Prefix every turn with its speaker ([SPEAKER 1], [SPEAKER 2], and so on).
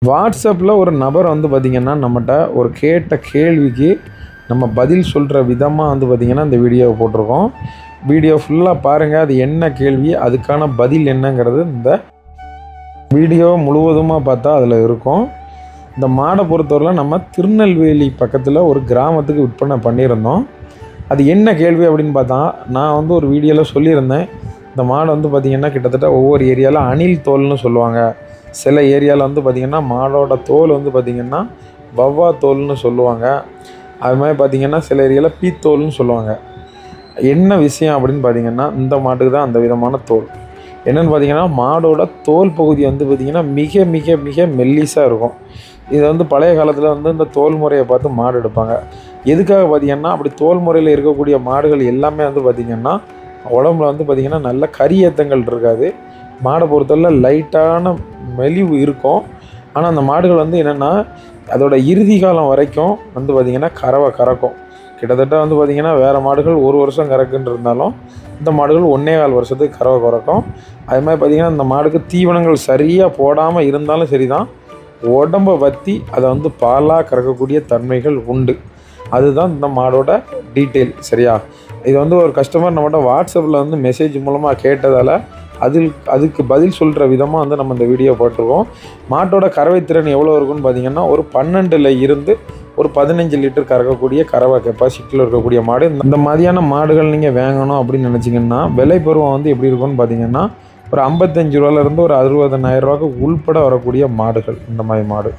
[SPEAKER 1] வாட்ஸ்அப்பில் ஒரு நபர் வந்து பார்த்திங்கன்னா நம்மகிட்ட ஒரு கேட்ட கேள்விக்கு நம்ம பதில் சொல்கிற விதமாக வந்து பார்த்திங்கன்னா இந்த வீடியோவை போட்டிருக்கோம். வீடியோ ஃபுல்லாக பாருங்கள். அது என்ன கேள்வி, அதுக்கான பதில் என்னங்கிறது இந்த வீடியோ முழுவதுமாக பார்த்தா அதில் இருக்கும். இந்த மாடை பொறுத்தவரையில் நம்ம திருநெல்வேலி பக்கத்தில் ஒரு கிராமத்துக்கு விற்பனை பண்ணியிருந்தோம். அது என்ன கேள்வி அப்படின்னு பார்த்தா, நான் வந்து ஒரு வீடியோவில் சொல்லியிருந்தேன். இந்த மாடை வந்து பார்த்திங்கன்னா கிட்டத்தட்ட ஒவ்வொரு ஏரியாவில் அணில் தோல்னு சொல்லுவாங்க. சில ஏரியாவில் வந்து பார்த்திங்கன்னா மாடோட தோல் வந்து பார்த்திங்கன்னா வவ்வா தோல்னு சொல்லுவாங்க. அது மாதிரி பார்த்திங்கன்னா சில ஏரியாவில் பீத்தோல்னு சொல்லுவாங்க. என்ன விஷயம் அப்படின்னு பார்த்திங்கன்னா, இந்த மாட்டுக்கு தான் அந்த விதமான தோல். என்னென்னு பார்த்திங்கன்னா, மாடோட தோல் பகுதி வந்து பார்த்திங்கன்னா மிக மிக மிக மெல்லிஸாக இருக்கும். இதை வந்து பழைய காலத்தில் வந்து இந்த தோல் முறையை பார்த்து மாடு எடுப்பாங்க. எதுக்காக பார்த்திங்கன்னா, அப்படி தோல் முறையில் இருக்கக்கூடிய மாடுகள் எல்லாமே வந்து பார்த்திங்கன்னா உடம்புல வந்து பார்த்திங்கன்னா நல்ல கரியேத்தங்கள் இருக்காது. மாடை பொறுத்தவரை லைட்டான மெலிவு இருக்கும். ஆனால் அந்த மாடுகள் வந்து என்னென்னா அதோட இறுதி காலம் வரைக்கும் வந்து பார்த்திங்கன்னா கறக்கும். கிட்டத்தட்ட வந்து பார்த்திங்கன்னா வேறு மாடுகள் 1 வருஷம் கறக்குன்னு இருந்தாலும் இந்த மாடுகள் 1.25 வருஷத்துக்கு கறக்கும். அது மாதிரி பார்த்திங்கன்னா இந்த மாடுக்கு தீவனங்கள் சரியாக போடாமல் இருந்தாலும் சரி தான், உடம்பை வற்றி அதை வந்து பாலாக கறக்கக்கூடிய தன்மைகள் உண்டு. அதுதான் இந்த மாடோட டீட்டெயில். சரியா? இது வந்து ஒரு கஸ்டமர் நம்மகிட்ட வாட்ஸ்அப்பில் வந்து மெசேஜ் மூலமாக கேட்டதால் அதுக்கு பதில் சொல்கிற விதமாக வந்து நம்ம இந்த வீடியோ போட்டிருக்கோம். மாட்டோட கறவை திறன் எவ்வளோ இருக்குன்னு பார்த்திங்கன்னா ஒரு 12ல் இருந்து ஒரு 15 லிட்டர் கறக்கக்கூடிய கறவை கெப்பாசிட்டியில் இருக்கக்கூடிய மாடு. இந்த மாதிரியான மாடுகள் நீங்கள் வாங்கணும் அப்படின்னு நினச்சிங்கன்னா விலை பருவம் வந்து எப்படி இருக்குன்னு பார்த்திங்கன்னா ஒரு 55 ரூபாலேருந்து ஒரு 60,000 ரூபாய்க்கு உள்பட வரக்கூடிய மாடுகள் இந்த மாதிரி மாடு.